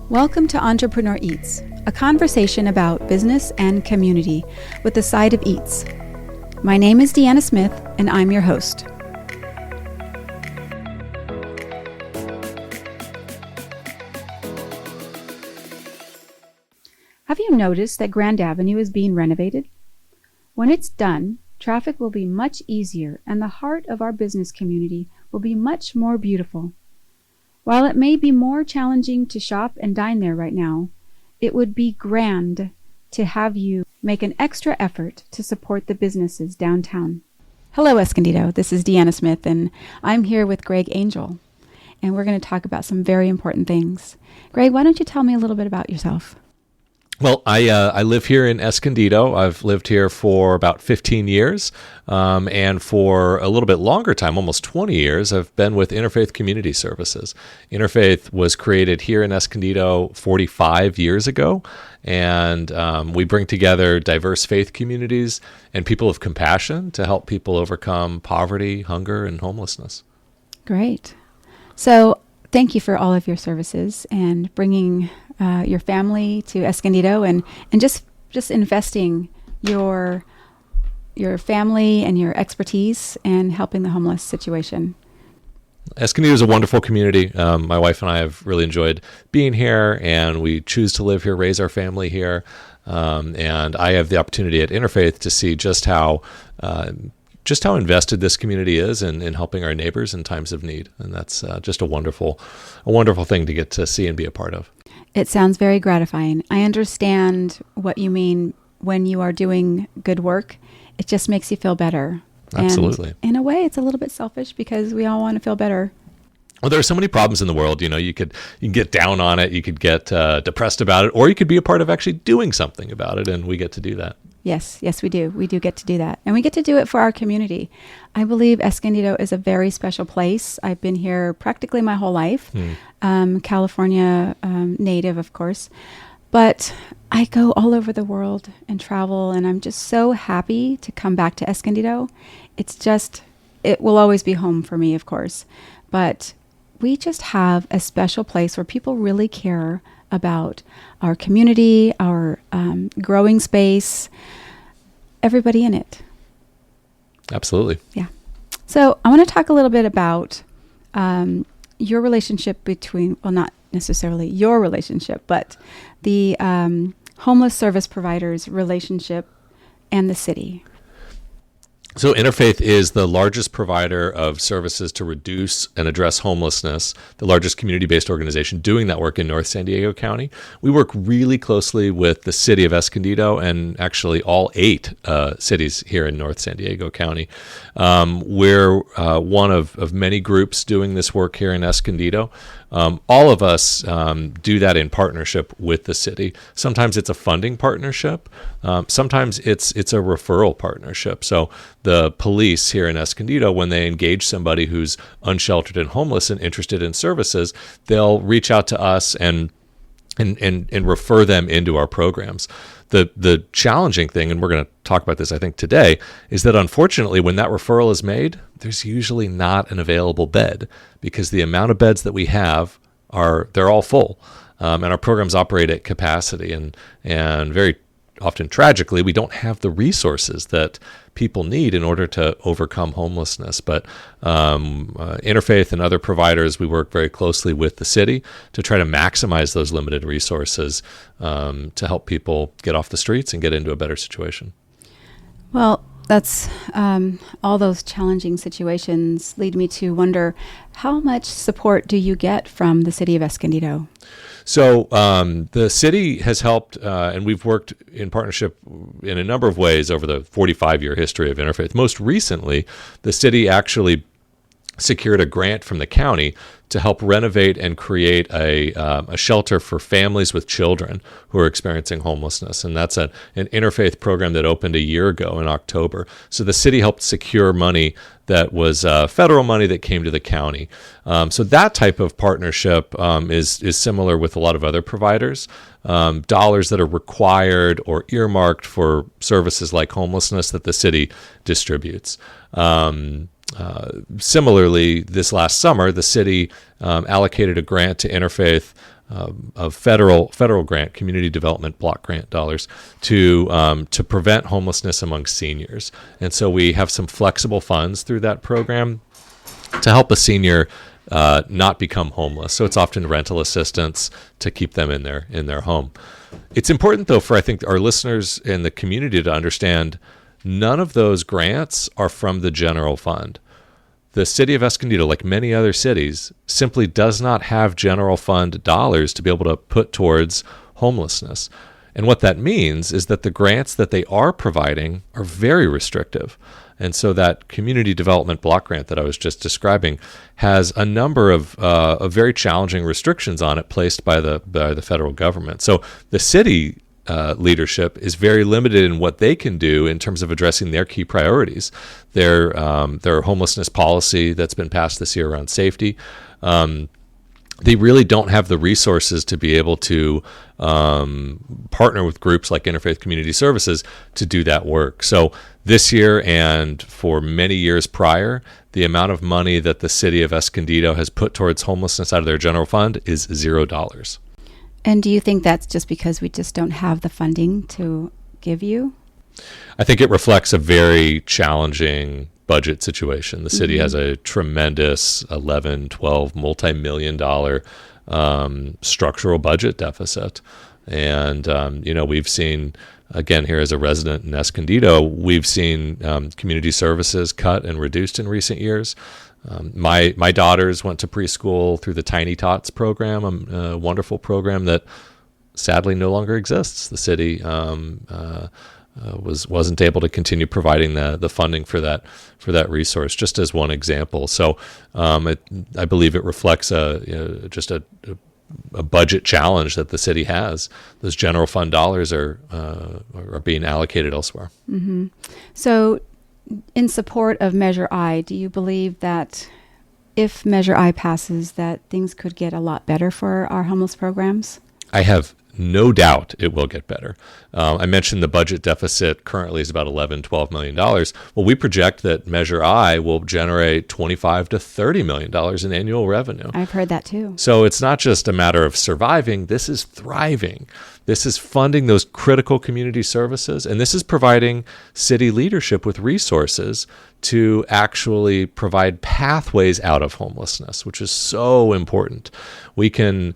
Welcome to Entrepreneur Eats, a conversation about business and community with a side of eats. My name is Deanna Smith, and I'm your host. Have you noticed that Grand Avenue is being renovated? When it's done, traffic will be much easier and the heart of our business community will be much more beautiful. While it may be more challenging to shop and dine there right now, it would be grand to have you make an extra effort to support the businesses downtown. Hello, Escondido. This is Deanna Smith, and I'm here with Greg Angel, and we're going to talk about some very important things. Greg, why don't you tell me a little bit about yourself? Well, I live here in Escondido. I've lived here for about 15 years, and for a little bit longer time, almost 20 years, I've been with Interfaith Community Services. Interfaith was created here in Escondido 45 years ago, and we bring together diverse faith communities and people of compassion to help people overcome poverty, hunger, and homelessness. Great. So thank you for all of your services and bringing your family to Escondido and just investing your family and your expertise and helping the homeless situation. Escondido is a wonderful community. My wife and I have really enjoyed being here, and we choose to live here, raise our family here. And I have the opportunity at Interfaith to see just how invested this community is in helping our neighbors in times of need. And that's just a wonderful thing to get to see and be a part of. It sounds very gratifying. I understand what you mean when you are doing good work. It just makes you feel better. Absolutely. And in a way, it's a little bit selfish because we all want to feel better. Well, there are so many problems in the world. You know, you can get down on it, you could get depressed about it, or you could be a part of actually doing something about it, and we get to do that. Yes, we do. We do get to do that. And we get to do it for our community. I believe Escondido is a very special place. I've been here practically my whole life. California native, of course. But I go all over the world and travel, and I'm just so happy to come back to Escondido. It will always be home for me, of course. But we just have a special place where people really care about our community, our growing space, everybody in it. Absolutely. Yeah. So I want to talk a little bit about your relationship not necessarily your relationship, but the homeless service providers relationship and the city. So Interfaith is the largest provider of services to reduce and address homelessness, the largest community-based organization doing that work in North San Diego County. We work really closely with the city of Escondido and actually all 8 cities here in North San Diego County. We're one of many groups doing this work here in Escondido. All of us do that in partnership with the city. Sometimes it's a funding partnership. Sometimes it's a referral partnership. So the police here in Escondido, when they engage somebody who's unsheltered and homeless and interested in services, they'll reach out to us and refer them into our programs. The challenging thing, and we're going to talk about this, I think, today, is that unfortunately, when that referral is made, there's usually not an available bed because the amount of beds that we have they're all full, and our programs operate at capacity, and very often, tragically, we don't have the resources that people need in order to overcome homelessness. But Interfaith and other providers, we work very closely with the city to try to maximize those limited resources to help people get off the streets and get into a better situation. Well, that's all those challenging situations lead me to wonder, how much support do you get from the city of Escondido? So the city has helped, and we've worked in partnership in a number of ways over the 45-year history of Interfaith. Most recently, the city actually secured a grant from the county to help renovate and create a shelter for families with children who are experiencing homelessness. And that's an interfaith program that opened a year ago in October. So the city helped secure money that was federal money that came to the county. So that type of partnership is similar with a lot of other providers. Dollars that are required or earmarked for services like homelessness that the city distributes. Similarly, this last summer, the city allocated a grant to Interfaith of federal grant, community development block grant dollars to prevent homelessness among seniors. And so we have some flexible funds through that program to help a senior not become homeless. So it's often rental assistance to keep them in their home. It's important, though, for I think our listeners in the community to understand none of those grants are from the general fund. The city of Escondido, like many other cities, simply does not have general fund dollars to be able to put towards homelessness. And what that means is that the grants that they are providing are very restrictive. And so that community development block grant that I was just describing has a number of very challenging restrictions on it placed by the federal government. So the city leadership is very limited in what they can do in terms of addressing their key priorities. Their homelessness policy that's been passed this year around safety. They really don't have the resources to be able to partner with groups like Interfaith Community Services to do that work. So this year and for many years prior, the amount of money that the city of Escondido has put towards homelessness out of their general fund is $0. And do you think that's just because we just don't have the funding to give you? I think it reflects a very challenging budget situation. The city has a tremendous 11, 12, multi-million-dollar structural budget deficit. And, we've seen, again, here as a resident in Escondido, we've seen community services cut and reduced in recent years. My daughters went to preschool through the Tiny Tots program, a wonderful program that sadly no longer exists. The city wasn't able to continue providing the funding for that resource, just as one example. So I believe it reflects just a budget challenge that the city has. Those general fund dollars are being allocated elsewhere. Mm-hmm. So in support of Measure I, do you believe that if Measure I passes, that things could get a lot better for our homeless programs? I have no doubt it will get better. I mentioned the budget deficit currently is about $11-12 million. Well, we project that Measure I will generate $25 to $30 million in annual revenue. I've heard that too. So it's not just a matter of surviving. This is thriving. This is funding those critical community services, and this is providing city leadership with resources to actually provide pathways out of homelessness, which is so important. We can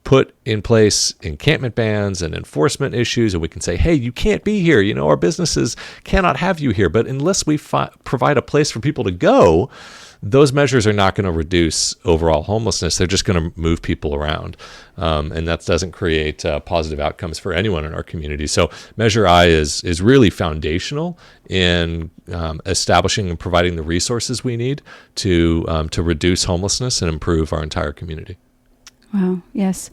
put in place encampment bans and enforcement issues, and we can say, hey, you can't be here. Our businesses cannot have you here. But unless we provide a place for people to go, those measures are not going to reduce overall homelessness. They're just going to move people around. And that doesn't create positive outcomes for anyone in our community. So Measure I is really foundational in establishing and providing the resources we need to reduce homelessness and improve our entire community. Wow. Yes.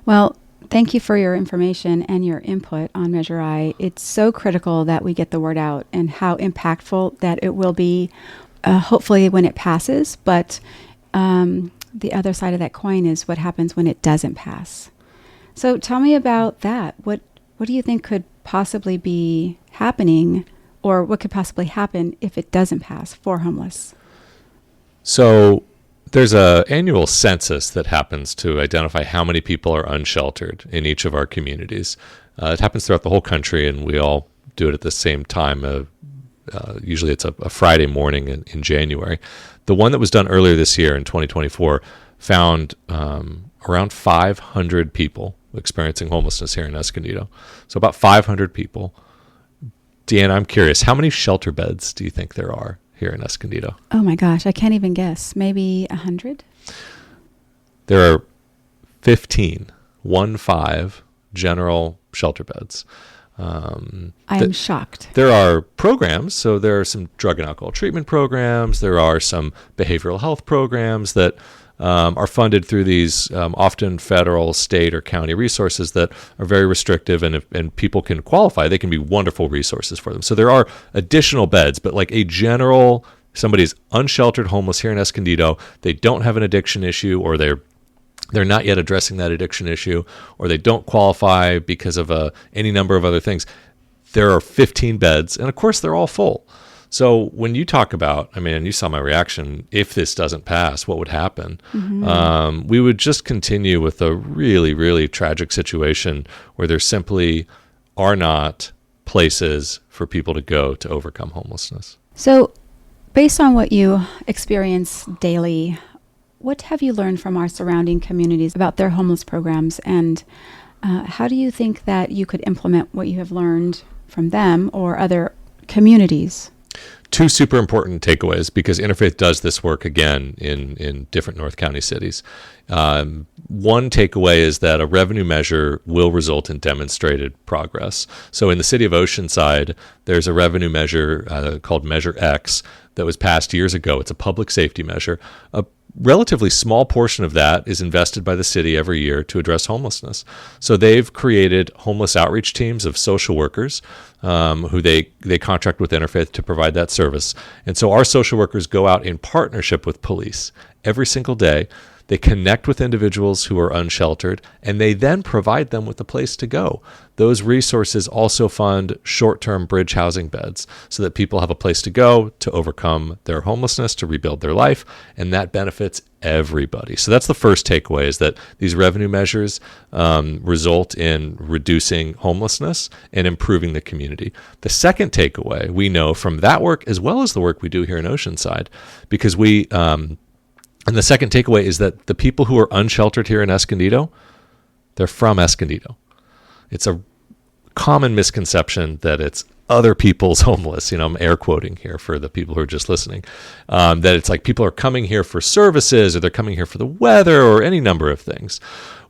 Well, thank you for your information and your input on Measure I. It's so critical that we get the word out and how impactful that it will be, hopefully when it passes. But the other side of that coin is what happens when it doesn't pass. So tell me about that. What do you think could possibly be happening, or what could possibly happen if it doesn't pass for homeless? So there's an annual census that happens to identify how many people are unsheltered in each of our communities. It happens throughout the whole country, and we all do it at the same time. Usually it's a Friday morning in January. The one that was done earlier this year in 2024 found around 500 people experiencing homelessness here in Escondido. So about 500 people. Deanna, I'm curious, how many shelter beds do you think there are here in Escondido? Oh my gosh, I can't even guess. Maybe 100? There are 15 general shelter beds. I'm shocked. There are programs. So there are some drug and alcohol treatment programs. There are some behavioral health programs that are funded through these often federal, state, or county resources that are very restrictive, and people can qualify. They can be wonderful resources for them. So there are additional beds, but like a general, somebody's unsheltered homeless here in Escondido, they don't have an addiction issue, or they're not yet addressing that addiction issue, or they don't qualify because of any number of other things. There are 15 beds, and of course they're all full. So when you talk about, I mean, and you saw my reaction, if this doesn't pass, what would happen? We would just continue with a really, really tragic situation where there simply are not places for people to go to overcome homelessness. So based on what you experience daily, what have you learned from our surrounding communities about their homeless programs? And how do you think that you could implement what you have learned from them or other communities? Two super important takeaways, because Interfaith does this work again in different North County cities. One takeaway is that a revenue measure will result in demonstrated progress. So in the city of Oceanside, there's a revenue measure called Measure X that was passed years ago. It's a public safety measure. A relatively small portion of that is invested by the city every year to address homelessness. So they've created homeless outreach teams of social workers who they contract with Interfaith to provide that service. And so our social workers go out in partnership with police every single day. They connect with individuals who are unsheltered, and they then provide them with a place to go. Those resources also fund short-term bridge housing beds so that people have a place to go to overcome their homelessness, to rebuild their life, and that benefits everybody. So that's the first takeaway, is that these revenue measures result in reducing homelessness and improving the community. The second takeaway we know from that work, as well as the work we do here in Oceanside, because and the second takeaway is that the people who are unsheltered here in Escondido, they're from Escondido. It's a common misconception that it's other people's homeless. I'm air quoting here for the people who are just listening, that it's like people are coming here for services, or they're coming here for the weather, or any number of things.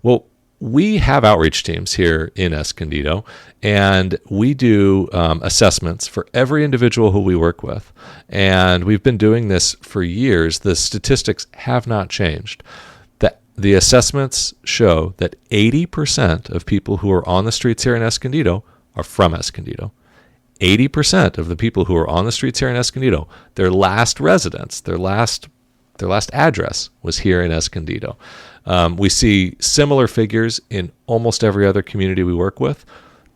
Well, we have outreach teams here in Escondido, and we do assessments for every individual who we work with. And we've been doing this for years. The statistics have not changed. The assessments show that 80% of people who are on the streets here in Escondido are from Escondido. 80% of the people who are on the streets here in Escondido, their last residence, their last address was here in Escondido. We see similar figures in almost every other community we work with.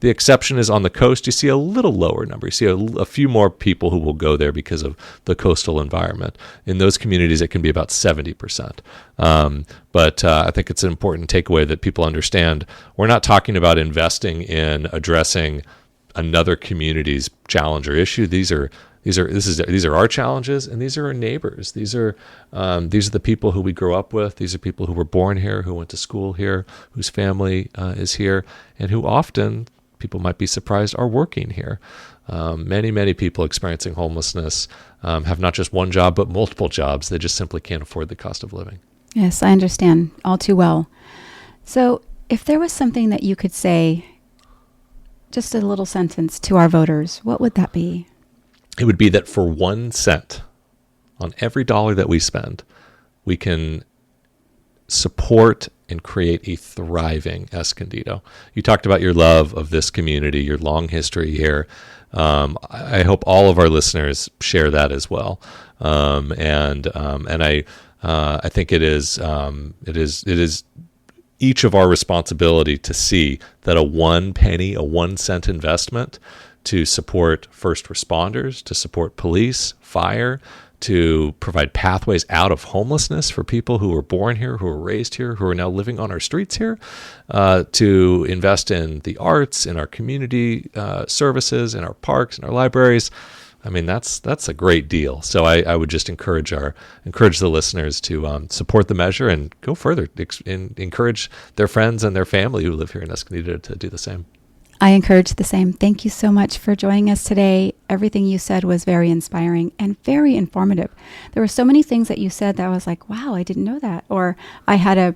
The exception is on the coast. You see a little lower number. You see a few more people who will go there because of the coastal environment. In those communities, it can be about 70%. But I think it's an important takeaway that people understand. We're not talking about investing in addressing another community's challenge or issue. These are our challenges, and these are our neighbors. These are the people who we grew up with. These are people who were born here, who went to school here, whose family is here, and who often, people might be surprised, are working here. Many people experiencing homelessness have not just one job, but multiple jobs. They just simply can't afford the cost of living. Yes, I understand all too well. So if there was something that you could say, just a little sentence to our voters, what would that be? It would be that for 1 cent on every dollar that we spend, we can support and create a thriving Escondido. You talked about your love of this community, your long history here. I hope all of our listeners share that as well. And I think it is each of our responsibility to see that a 1 penny, a 1 cent investment to support first responders, to support police, fire, to provide pathways out of homelessness for people who were born here, who were raised here, who are now living on our streets here, to invest in the arts, in our community services, in our parks, in our libraries. I mean, that's a great deal. So I would just encourage the listeners to support the measure and go further, and encourage their friends and their family who live here in Escondido to do the same. I encourage the same. Thank you so much for joining us today. Everything you said was very inspiring and very informative. There were so many things that you said that I was like, wow, I didn't know that. Or I had a,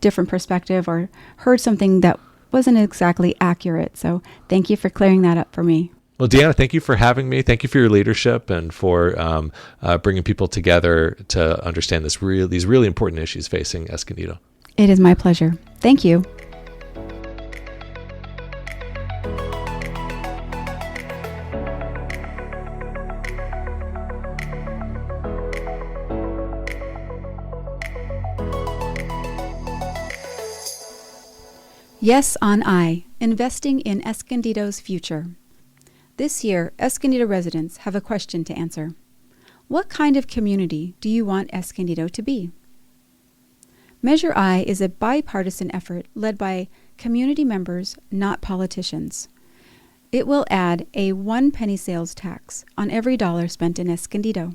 different perspective, or heard something that wasn't exactly accurate. So thank you for clearing that up for me. Well, Deanna, thank you for having me. Thank you for your leadership and for bringing people together to understand these really important issues facing Escondido. It is my pleasure. Thank you. Yes on I, investing in Escondido's future. This year, Escondido residents have a question to answer. What kind of community do you want Escondido to be? Measure I is a bipartisan effort led by community members, not politicians. It will add a 1 penny sales tax on every dollar spent in Escondido.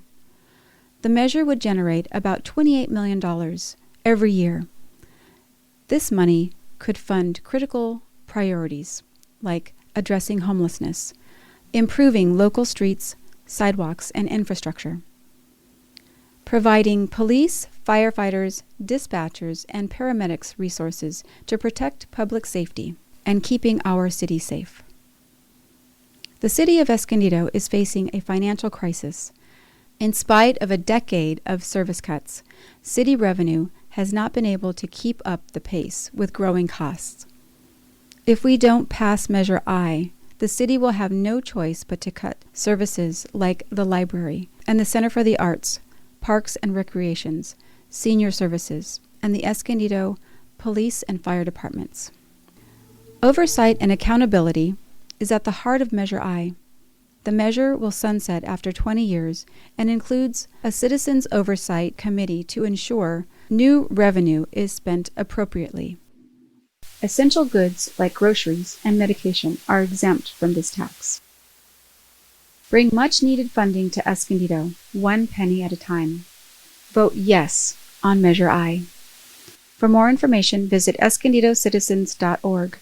The measure would generate about $28 million every year. This money could fund critical priorities like addressing homelessness, improving local streets, sidewalks, and infrastructure, providing police, firefighters, dispatchers, and paramedics resources to protect public safety, and keeping our city safe. The city of Escondido is facing a financial crisis. In spite of a decade of service cuts, city revenue has not been able to keep up the pace with growing costs. If we don't pass Measure I, the city will have no choice but to cut services like the library and the Center for the Arts, Parks and Recreations, Senior Services, and the Escondido Police and Fire Departments. Oversight and accountability is at the heart of Measure I. The measure will sunset after 20 years and includes a Citizens Oversight Committee to ensure new revenue is spent appropriately. Essential goods like groceries and medication are exempt from this tax. Bring much-needed funding to Escondido, 1 penny at a time. Vote yes on Measure I. For more information, visit escondidocitizens.org.